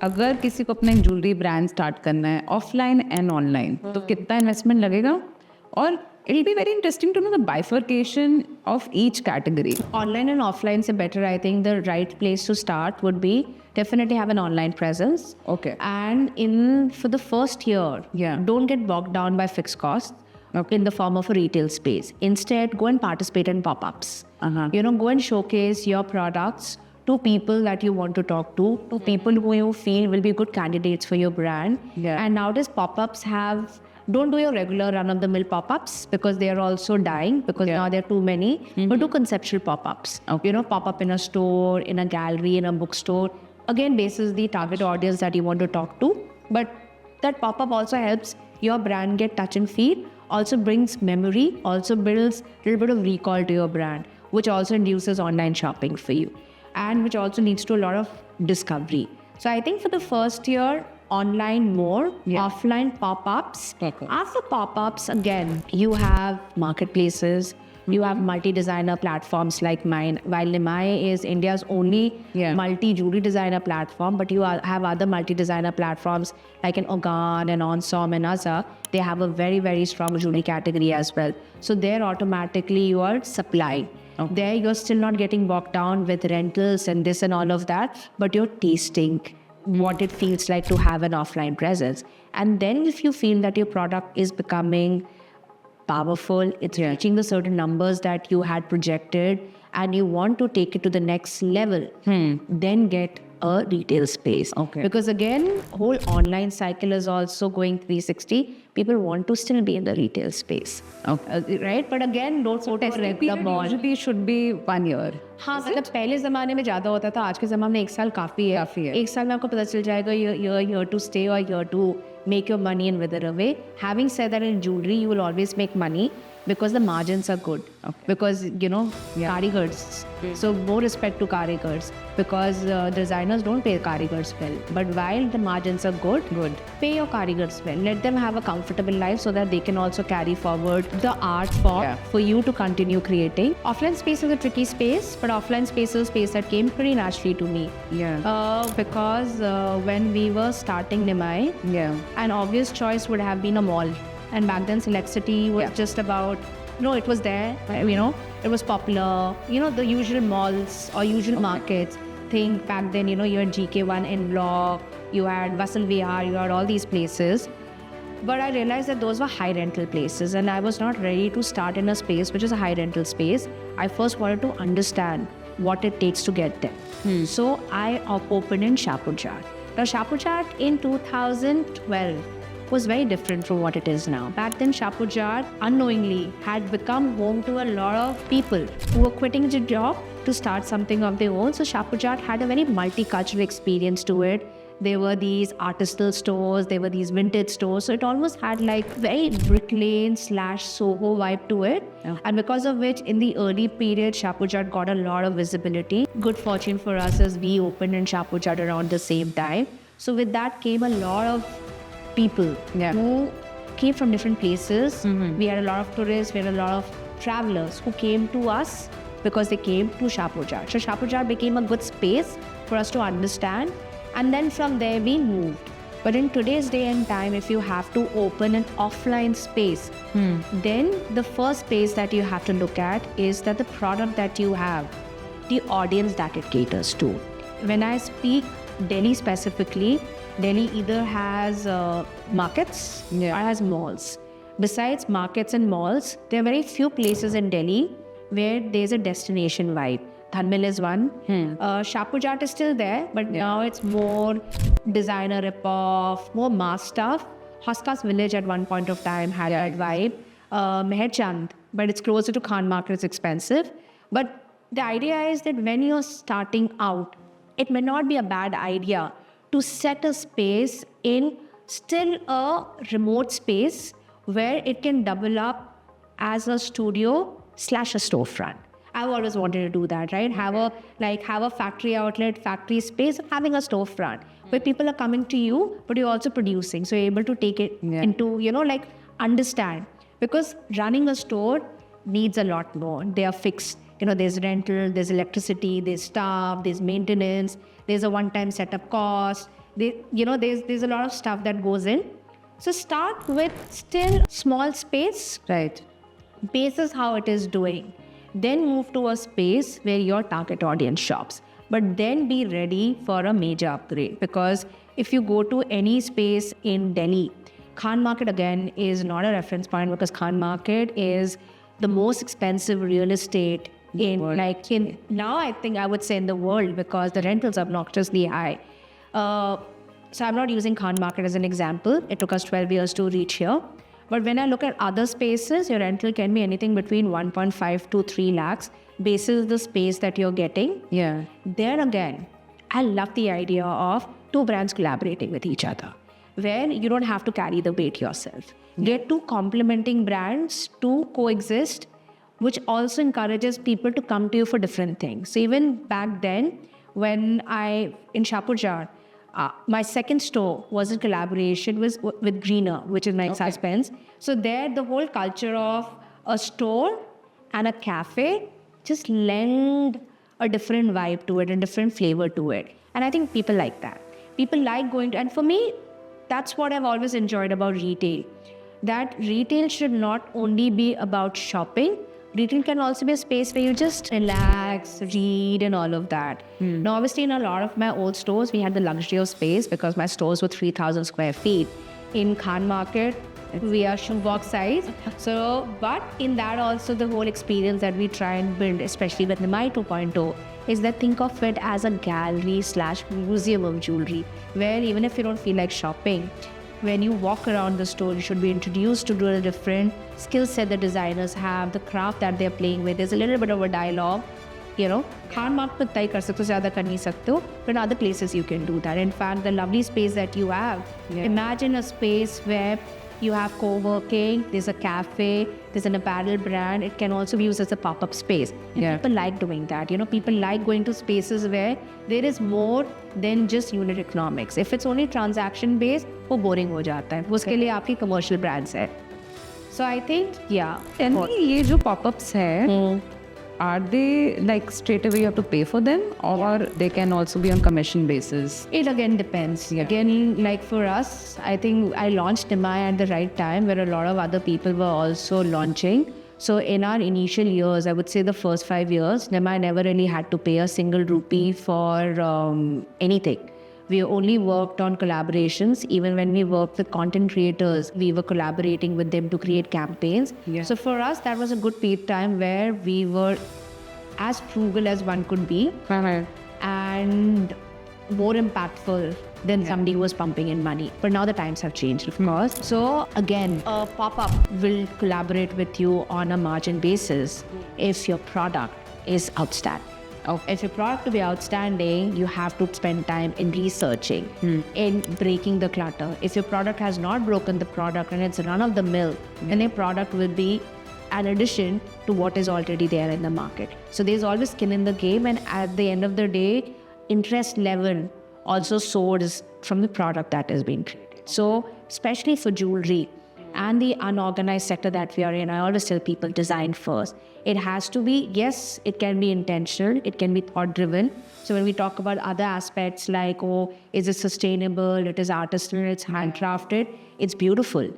अगर किसी को अपना एक ज्वेलरी ब्रांड स्टार्ट करना है ऑफलाइन एंड ऑनलाइन तो कितना इन्वेस्टमेंट लगेगा और it will be very interesting to know the bifurcation of each category. Online and offline say better. I think the right place to start would be definitely have an online presence. Okay. And for the first year, Yeah. don't get bogged down by fixed costs. Okay. In the form of a retail space. Instead, go and participate in pop-ups. Uh-huh. Go and showcase your products to people that you want to talk to people who you feel will be good candidates for your brand. Yeah. And nowadays pop-ups don't do your regular run-of-the-mill pop-ups because they are also dying because now there are too many. But do conceptual pop-ups. Okay. Pop-up in a store, in a gallery, in a bookstore. Again, basis the target audience that you want to talk to. But that pop-up also helps your brand get touch and feel, also brings memory, also builds a little bit of recall to your brand, which also induces online shopping for you and which also leads to a lot of discovery. So I think for the first year, online more, offline pop-ups. Okay. After pop-ups, again, you have marketplaces, you have multi-designer platforms like mine. While Nimai is India's only multi-jewelry designer platform, but you have other multi-designer platforms like an Organ and Onsom and Aza. They have a very, very strong jewelry category as well. So there automatically you are supplying. Okay. There you're still not getting bogged down with rentals and this and all of that, but you're tasting what it feels like to have an offline presence. And then if you feel that your product is becoming powerful, it's reaching the certain numbers that you had projected and you want to take it to the next level, then get a retail space. Okay. Because again, whole online cycle is also going 360. People want to still be in the retail space. Okay. Right? But again, don't so test the mall. Usually should be 1 year. हाँ मतलब पहले ज़माने में ज़्यादा होता था, आज के ज़माने में 1 साल काफ़ी है. एक साल में आपको पता चल जाएगा you're here to stay or here to make your money and wither away. Having said that, in jewelry you will always make money because the margins are good. Okay. Because karigars. So more respect to karigars because designers don't pay karigars well. But while the margins are good, pay your karigars well. Let them have a comfortable life so that they can also carry forward the art for you to continue creating. Offline space is a tricky space, but offline space is a space that came pretty naturally to me. Because when we were starting Nimai, an obvious choice would have been a mall. And back then Select City was just about, it was there, it was popular, the usual malls or usual markets. Think back then, you had GK1 in Block, you had Vasal VR, you had all these places. But I realized that those were high rental places and I was not ready to start in a space which is a high rental space. I first wanted to understand what it takes to get there. So I opened in Shapurjat. Now Shapurjat in 2012 was very different from what it is now. Back then, Shapurjat unknowingly had become home to a lot of people who were quitting their job to start something of their own. So Shapurjat had a very multicultural experience to it. There were these artisanal stores, there were these vintage stores. So it almost had like very Brick Lane / Soho vibe to it. And because of which, in the early period, Shapurjat got a lot of visibility. Good fortune for us as we opened in Shapurjat around the same time. So with that came a lot of people who came from different places. We had a lot of tourists, we had a lot of travelers who came to us because they came to Shapurjat. So Shapurjat became a good space for us to understand, and then from there we moved. But in today's day and time, if you have to open an offline space, then the first space that you have to look at is that the product that you have, the audience that it caters to. When I speak Delhi specifically, Delhi either has markets or has malls. Besides markets and malls, there are very few places in Delhi where there's a destination vibe. Dhanmil is one. Shapurjat is still there, but now it's more designer rip-off, more mass stuff. Hoskas Village at one point of time had that vibe. Meher Chand, but it's closer to Khan Market, it's expensive. But the idea is that when you're starting out, it may not be a bad idea to set a space in still a remote space where it can double up as a studio / a storefront. I've always wanted to do that, right? Have a factory outlet, factory space, having a storefront where people are coming to you, but you're also producing. So you're able to take it into, understand. Because running a store needs a lot more. They are fixed. There's rental, there's electricity, there's staff, there's maintenance, there's a one-time setup cost, there's a lot of stuff that goes in. So start with still small space. Right. Base is how it is doing. Then move to a space where your target audience shops. But then be ready for a major upgrade, because if you go to any space in Delhi, Khan Market again is not a reference point, because Khan Market is the most expensive real estate now I think I would say in the world, because the rentals are obnoxiously high. So I'm not using Khan Market as an example. It took us 12 years to reach here. But when I look at other spaces, your rental can be anything between 1.5 to 3 lakhs, basis the space that you're getting. Yeah. There again, I love the idea of two brands collaborating with each other, where you don't have to carry the weight yourself. Get two complementing brands to coexist, which also encourages people to come to you for different things. So even back then, when in Shapurjar, my second store was in collaboration with Greener, which is my suspense. So there, the whole culture of a store and a cafe just lend a different vibe to it, a different flavor to it. And I think people like that. People like going to, and for me, that's what I've always enjoyed about retail. That retail should not only be about shopping. Retail can also be a space where you just relax, read, and all of that. Now, obviously, in a lot of my old stores, we had the luxury of space because my stores were 3,000 square feet. In Khan Market, we are shoebox size. So, but in that also, the whole experience that we try and build, especially with Nimai 2.0, is that think of it as a gallery/museum of jewelry, where even if you don't feel like shopping, when you walk around the store, you should be introduced to the different skill set the designers have, the craft that they're playing with. There's a little bit of a dialogue, Khan Market mein तय कर सकते हो, ज़्यादा कर नहीं सकते हो, but in other places you can do that. In fact, the lovely space that you have, imagine a space where you have co-working, there's a cafe, there's an apparel brand. It can also be used as a pop-up space. And people like doing that. People like going to spaces where there is more than just unit economics. If it's only transaction based, वो boring हो जाता है. उसके लिए आपकी commercial brands है. So I think, And ये जो pop-ups है, are they like straight away you have to pay for them, or they can also be on commission basis? It again depends. Again, like for us, I think I launched Nimai at the right time where a lot of other people were also launching. So in our initial years, I would say the first 5 years, Nimai never really had to pay a single rupee for anything. We only worked on collaborations. Even when we worked with content creators, we were collaborating with them to create campaigns. So for us, that was a good period of time where we were as frugal as one could be and more impactful than somebody who was pumping in money. But now the times have changed, of course. So again, a pop-up will collaborate with you on a margin basis if your product is outstanding. If your product to be outstanding, you have to spend time in researching, in breaking the clutter. If your product has not broken the product and it's run of the mill, then your product will be an addition to what is already there in the market. So there's always skin in the game, and at the end of the day, interest level also soars from the product that is being created. So especially for jewelry and the unorganized sector that we are in, I always tell people design first. It has to be, yes, it can be intentional, it can be thought driven. So when we talk about other aspects like, is it sustainable, it is artisanal, it's handcrafted, it's beautiful.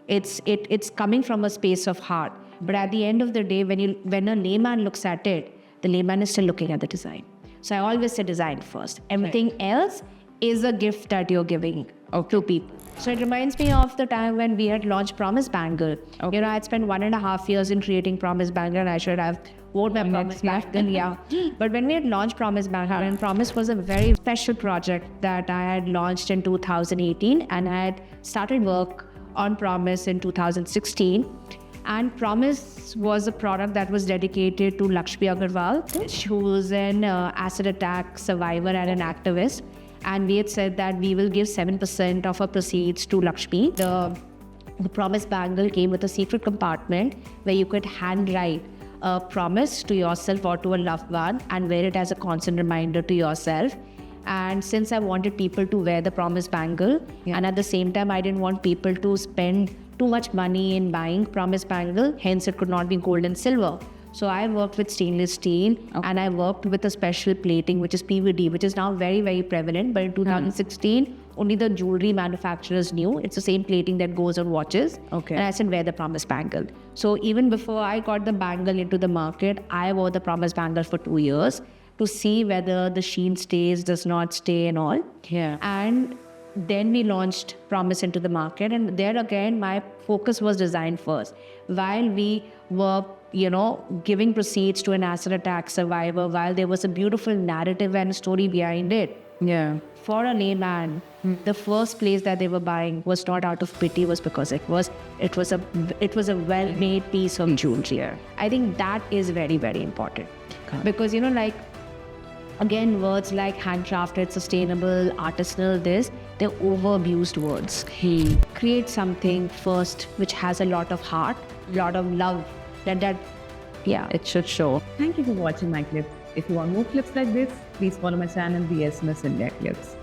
It's coming from a space of heart. But at the end of the day, when a layman looks at it, the layman is still looking at the design. So I always say design first. Everything else is a gift that you're giving to people. So it reminds me of the time when we had launched Promise Bangle. I had spent 1.5 years in creating Promise Bangle, and I should have worn my Promise Bangle. But when we had launched Promise Bangle, and Promise was a very special project that I had launched in 2018, and I had started work on Promise in 2016. And Promise was a product that was dedicated to Lakshmi Agarwal, who was an acid attack survivor and an activist. And we had said that we will give 7% of our proceeds to Lakshmi. The Promise Bangle came with a secret compartment where you could handwrite a promise to yourself or to a loved one and wear it as a constant reminder to yourself. And since I wanted people to wear the Promise Bangle, and at the same time I didn't want people to spend too much money in buying Promise Bangle, hence it could not be gold and silver. So I worked with stainless steel, and I worked with a special plating, which is PVD, which is now very, very prevalent. But in 2016, only the jewelry manufacturers knew. It's the same plating that goes on watches. Okay. And I said, wear the promise bangle. So even before I got the bangle into the market, I wore the promise bangle for 2 years to see whether the sheen stays, does not stay and all. Yeah. And then we launched Promise into the market. And there again, my focus was design first. While we were, giving proceeds to an acid attack survivor, while there was a beautiful narrative and story behind it, Yeah. for a layman, the first place that they were buying was not out of pity, was because it was a well-made piece of jewelry. I think that is very, very important. Because again, words like handcrafted, sustainable, artisanal, they're overabused words. Create something first which has a lot of heart, a lot of love. Yeah. It should show. Thank you for watching my clips. If you want more clips like this, please follow my channel, BS Miss India Clips.